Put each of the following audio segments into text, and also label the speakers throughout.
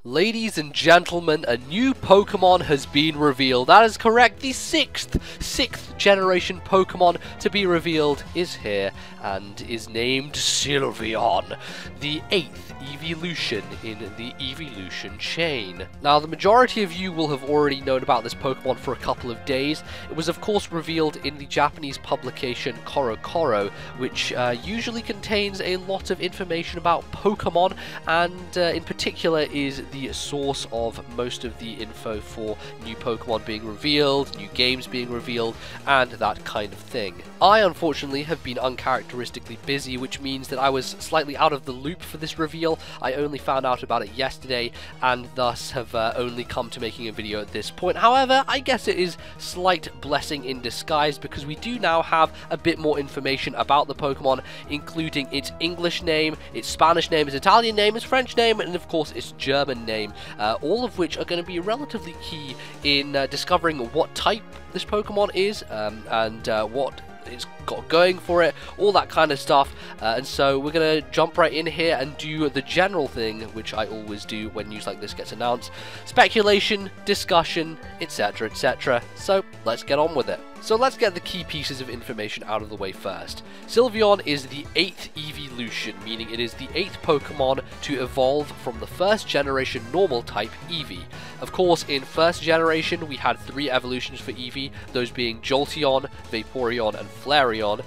Speaker 1: Ladies and gentlemen, a new Pokemon has been revealed. That is correct, the sixth generation Pokemon to be revealed is here and is named Sylveon, the 8th evolution in the Eeveelution chain. Now, the majority of you will have already known about this Pokemon for a couple of days. It was of course revealed in the Japanese publication Koro, which usually contains a lot of information about Pokemon, and in particular is the source of most of the info for new Pokemon being revealed, new games being revealed, and that kind of thing. I unfortunately have been uncharacteristically busy, which means that I was slightly out of the loop for this reveal. I only found out about it yesterday and thus have only come to making a video at this point. However, I guess it is slight blessing in disguise because we do now have a bit more information about the Pokemon, including its English name, its Spanish name, its Italian name, its French name, and of course its German name, all of which are going to be relatively key in discovering what type this Pokemon is and what it's got going for it, all that kind of stuff. And so we're going to jump right in here and do the general thing, which I always do when news like this gets announced: speculation, discussion, etc, etc. So let's get on with it. So let's get the key pieces of information out of the way first. Sylveon is the 8th evolution, meaning it is the 8th Pokemon to evolve from the first generation normal type Eevee. Of course, in first generation we had 3 evolutions for Eevee, those being Jolteon, Vaporeon, and Flareon.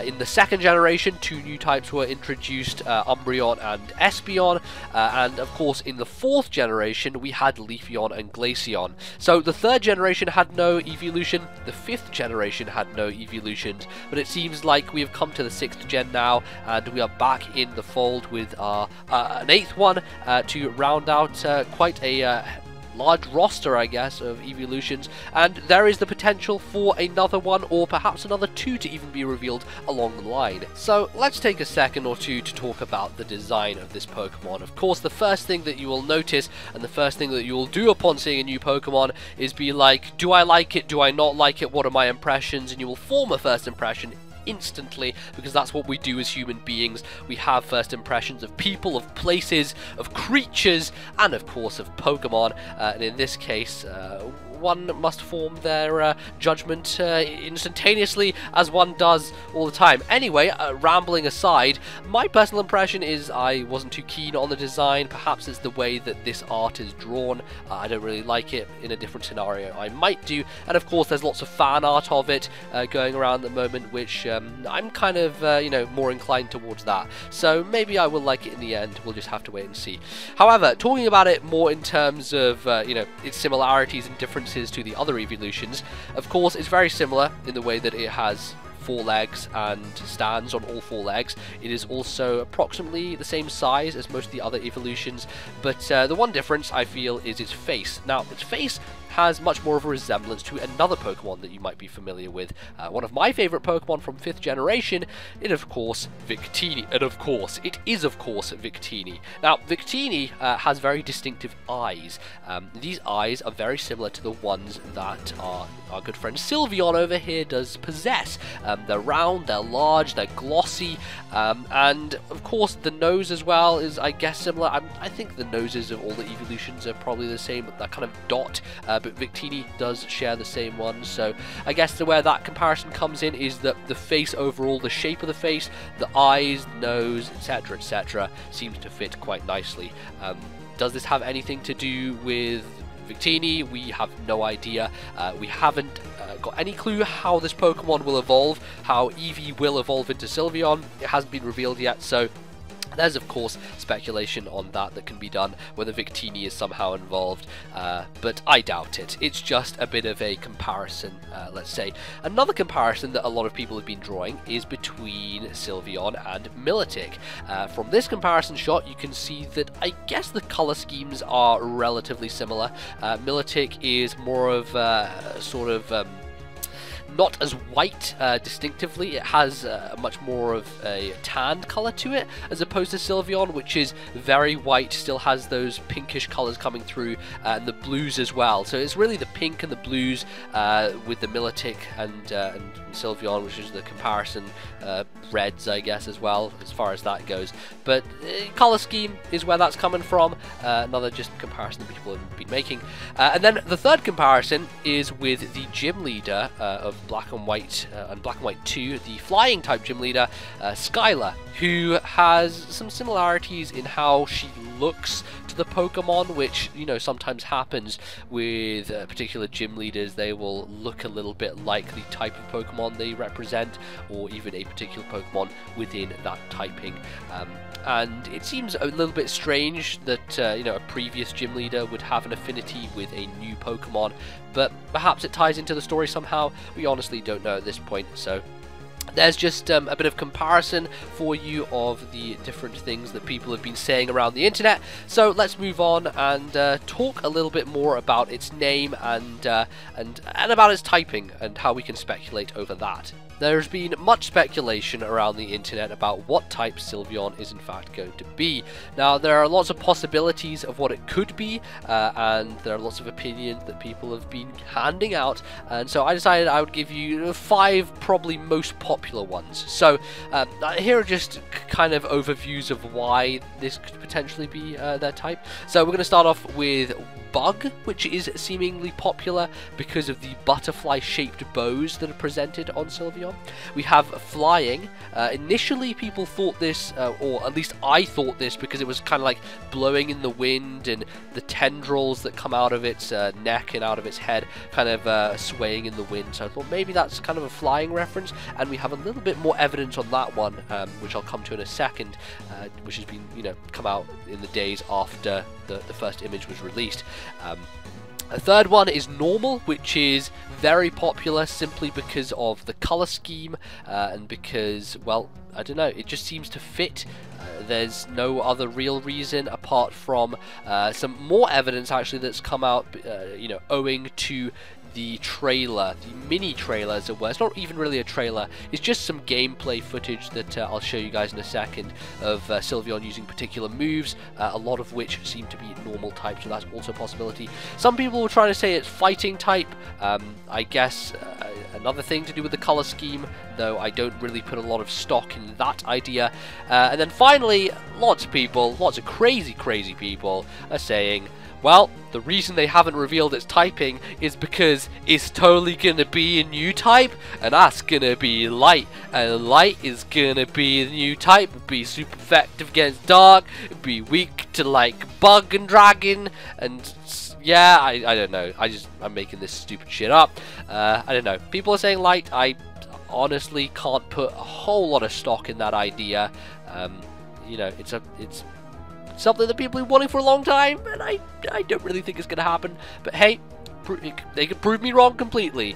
Speaker 1: In the second generation, 2 new types were introduced, Umbreon and Espeon, and of course in the 4th generation we had Leafeon and Glaceon. So the 3rd generation had no evolution, the 5th generation had no evolutions, but it seems like we have come to the 6th gen now, and we are back in the fold with an 8th one to round out quite a large roster, I guess, of evolutions, and there is the potential for another one or perhaps another 2 to even be revealed along the line. So let's take a second or two to talk about the design of this Pokemon. Of course, the first thing that you will notice and the first thing that you will do upon seeing a new Pokemon is be like, do I like it, do I not like it, what are my impressions? And you will form a first impression instantly, because that's what we do as human beings. We have first impressions of people, of places, of creatures, and of course of Pokemon, and in this case one must form their judgment instantaneously, as one does all the time. Anyway, rambling aside, my personal impression is I wasn't too keen on the design. Perhaps it's the way that this art is drawn. I don't really like it. In a different scenario I might do, and of course there's lots of fan art of it going around at the moment, which I'm kind of more inclined towards that, so maybe I will like it in the end. We'll just have to wait and see. However, talking about it more in terms of its similarities and differences to the other evolutions, of course it's very similar in the way that it has 4 legs and stands on all 4 legs. It is also approximately the same size as most of the other evolutions, but the one difference I feel is its face. Now, its face has much more of a resemblance to another Pokemon that you might be familiar with. One of my favourite Pokemon from 5th generation is of course Victini, and of course it is Victini. Now, Victini has very distinctive eyes. These eyes are very similar to the ones that our good friend Sylveon over here does possess. They're round, they're large, they're glossy, and of course the nose as well is, I guess, similar. I think the noses of all the evolutions are probably the same, that kind of dot, but Victini does share the same one. So I guess where that comparison comes in is that the face overall, the shape of the face, the eyes, nose, etc, etc, seems to fit quite nicely. Does this have anything to do with Victini? We have no idea. We haven't got any clue how this Pokemon will evolve, how Eevee will evolve into Sylveon. It hasn't been revealed yet, so there's of course speculation on that can be done, whether Victini is somehow involved, but I doubt it. It's just a bit of a comparison, let's say. Another comparison that a lot of people have been drawing is between Sylveon and Milotic. From this comparison shot you can see that I guess the colour schemes are relatively similar. Milotic is more of a sort of not as white distinctively. It has much more of a tanned color to it, as opposed to Sylveon, which is very white, still has those pinkish colors coming through, and the blues as well. So it's really the pink and the blues with the Milotic and Sylveon, which is the comparison reds, I guess, as well, as far as that goes. But color scheme is where that's coming from. Another just comparison that people have been making. And then the third comparison is with the gym leader of Black and White 2, the flying type gym leader, Skylar, who has some similarities in how she looks to the Pokemon, which, you know, sometimes happens with particular gym leaders. They will look a little bit like the type of Pokemon they represent, or even a particular Pokemon within that typing. And it seems a little bit strange that you know, a previous gym leader would have an affinity with a new Pokemon, but perhaps it ties into the story somehow. We honestly don't know at this point, so there's just a bit of comparison for you of the different things that people have been saying around the internet. So let's move on and talk a little bit more about its name and about its typing and how we can speculate over that. There's been much speculation around the internet about what type Sylveon is in fact going to be. Now, there are lots of possibilities of what it could be, and there are lots of opinions that people have been handing out, and so I decided I would give you 5 probably most popular ones. So here are just kind of overviews of why this could potentially be their type. So we're going to start off with Bug, which is seemingly popular because of the butterfly-shaped bows that are presented on Sylveon. We have Flying. Initially, people thought this, or at least I thought this, because it was kind of like blowing in the wind and the tendrils that come out of its neck and out of its head kind of swaying in the wind. So I thought maybe that's kind of a flying reference, and we have a little bit more evidence on that one, which I'll come to in a second, which has been, you know, come out in the days after the first image was released. A third one is Normal, which is very popular simply because of the color scheme and because, well, I don't know, it just seems to fit. There's no other real reason apart from some more evidence actually that's come out, you know, owing to the trailer, the mini trailer as it were. It's not even really a trailer, it's just some gameplay footage that I'll show you guys in a second of Sylveon using particular moves, a lot of which seem to be normal type, so that's also a possibility. Some people were trying to say it's fighting type. I guess another thing to do with the color scheme, though I don't really put a lot of stock in that idea. And then finally, lots of people, lots of crazy people are saying, well, the reason they haven't revealed its typing is because it's totally gonna be a new type, and that's gonna be Light, and Light is gonna be the new type, be super effective against Dark, be weak to like Bug and Dragon, and yeah, I don't know, I'm making this stupid shit up. I don't know, people are saying Light. I honestly can't put a whole lot of stock in that idea. You know, it's something that people have been wanting for a long time, and I don't really think it's going to happen. But hey, they could prove me wrong completely.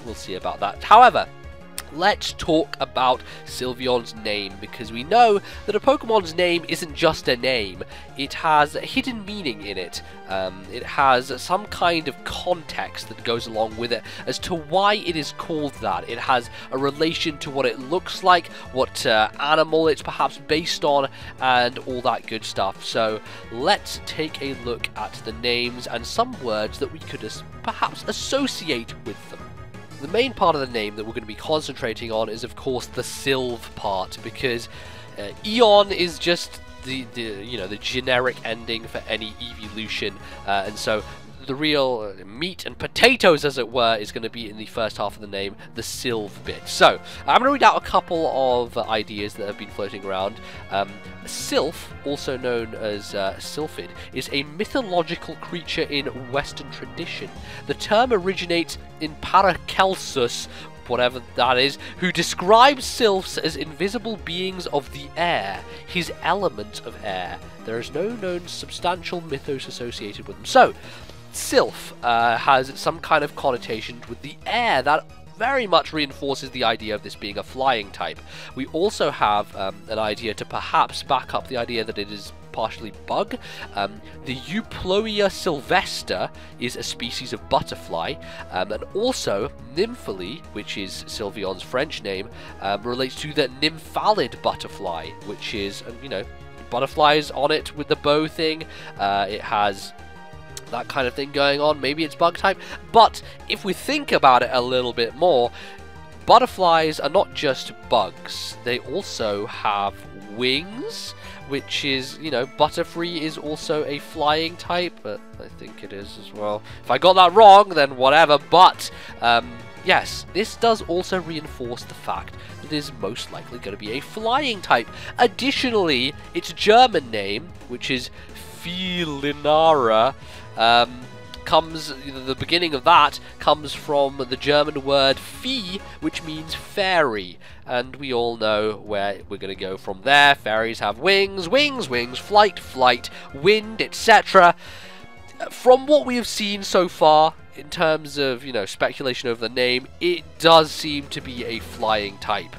Speaker 1: We'll see about that. However, let's talk about Sylveon's name, because we know that a Pokemon's name isn't just a name. It has a hidden meaning in it. It has some kind of context that goes along with it as to why it is called that. It has a relation to what it looks like, what animal it's perhaps based on, and all that good stuff. So let's take a look at the names and some words that we could perhaps associate with them. The main part of the name that we're going to be concentrating on is, of course, the Sylve part, because Eon is just the generic ending for any evolution, and so the real meat and potatoes, as it were, is going to be in the first half of the name, the Sylve bit. So I'm going to read out a couple of ideas that have been floating around. Sylph, also known as Sylphid, is a mythological creature in Western tradition. The term originates in Paracelsus, whatever that is, who describes sylphs as invisible beings of the air, his element of air. There is no known substantial mythos associated with them. So, Sylph has some kind of connotation with the air that very much reinforces the idea of this being a flying type. We also have an idea to perhaps back up the idea that it is partially bug. The Euploia sylvester is a species of butterfly, and also Nymphaly, which is Sylveon's French name, relates to the nymphalid butterfly, which is, you know, butterflies on it with the bow thing. It has that kind of thing going on. Maybe it's bug type, but if we think about it a little bit more, butterflies are not just bugs, they also have wings, which is, you know, Butterfree is also a flying type, but I think it is as well. If I got that wrong, then whatever, but yes, this does also reinforce the fact that it is most likely going to be a flying type. Additionally, its German name, which is Felinara, the beginning of that comes from the German word Fee, which means fairy, and we all know where we're going to go from there. Fairies have wings, wings, wings, flight, flight, wind, etc. From what we have seen so far, in terms of, you know, speculation over the name, it does seem to be a flying type.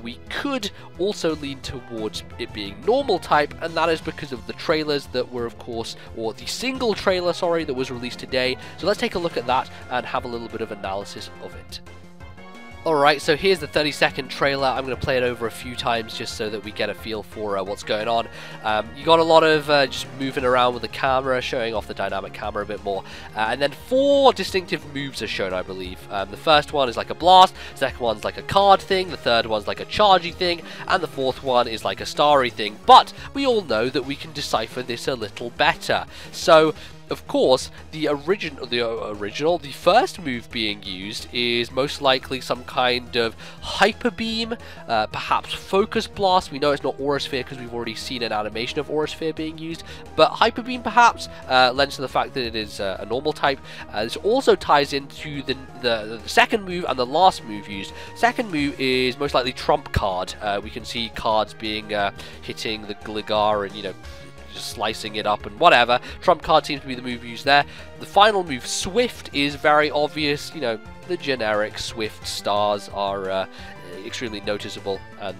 Speaker 1: We could also lean towards it being normal type, and that is because of the trailers that were, of course, or the single trailer, sorry, that was released today. So let's take a look at that and have a little bit of analysis of it. Alright, so here's the 30-second trailer. I'm going to play it over a few times just so that we get a feel for what's going on. You got a lot of just moving around with the camera, showing off the dynamic camera a bit more. And then 4 distinctive moves are shown, I believe. The first one is like a blast, the second one's like a card thing, the third one's like a chargy thing, and the fourth one is like a starry thing. But we all know that we can decipher this a little better. So, of course, the first move being used is most likely some kind of Hyper Beam, perhaps Focus Blast. We know it's not Aura Sphere because we've already seen an animation of Aura Sphere being used, but Hyper Beam perhaps lends to the fact that it is a normal type. This also ties into the second move and the last move used. Second move is most likely Trump Card. We can see cards being hitting the Gligar and, you know, just slicing it up and whatever. Trump Card seems to be the move used there. The final move, Swift, is very obvious. You know, the generic Swift stars are extremely noticeable and,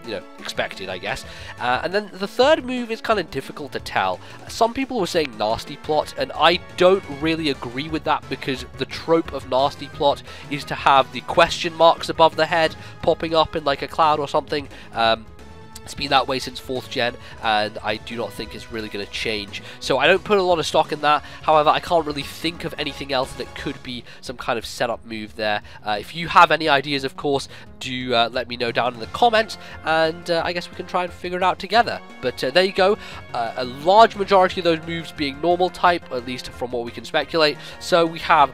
Speaker 1: you know, expected, I guess. And then the third move is kind of difficult to tell. Some people were saying Nasty Plot, and I don't really agree with that because the trope of Nasty Plot is to have the question marks above the head popping up in like a cloud or something. It's been that way since 4th gen, and I do not think it's really going to change. So I don't put a lot of stock in that. However, I can't really think of anything else that could be some kind of setup move there. If you have any ideas, of course, do let me know down in the comments, and I guess we can try and figure it out together. But there you go. A large majority of those moves being normal type, at least from what we can speculate. So we have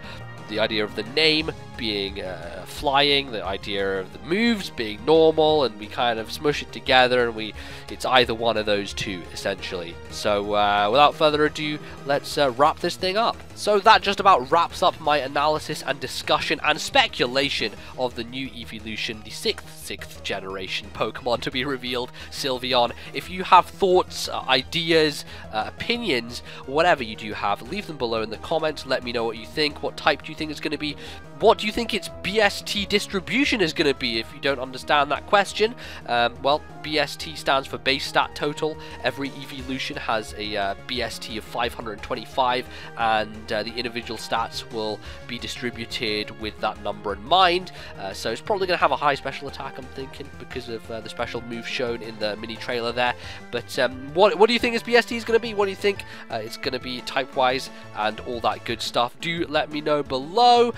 Speaker 1: the idea of the name being flying, the idea of the moves being normal, and we kind of smush it together, and it's either one of those two, essentially. So without further ado, let's wrap this thing up. So that just about wraps up my analysis and discussion and speculation of the new Eeveelution, the sixth generation Pokemon to be revealed, Sylveon. If you have thoughts, ideas, opinions, whatever you do have, leave them below in the comments. Let me know what you think. What type do you think it's going to be? What do you think its BST distribution is going to be? If you don't understand that question, well, BST stands for base stat total. Every Eeveelution has a BST of 525, and the individual stats will be distributed with that number in mind. So it's probably going to have a high special attack, I'm thinking, because of the special move shown in the mini trailer there. But what do you think its BST is going to be? What do you think it's going to be type-wise and all that good stuff? Do let me know below.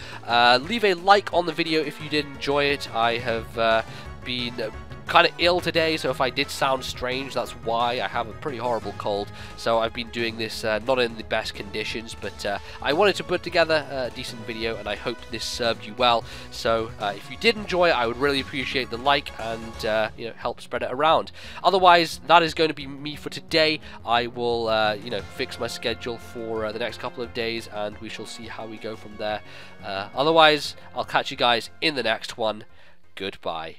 Speaker 1: Leave a like on the video if you did enjoy it. I have been kind of ill today, so if I did sound strange, that's why. I have a pretty horrible cold, so I've been doing this not in the best conditions, but I wanted to put together a decent video, and I hope this served you well. So if you did enjoy it, I would really appreciate the like and you know, help spread it around. Otherwise, that is going to be me for today. I will you know, fix my schedule for the next couple of days, and we shall see how we go from there. Otherwise, I'll catch you guys in the next one. Goodbye.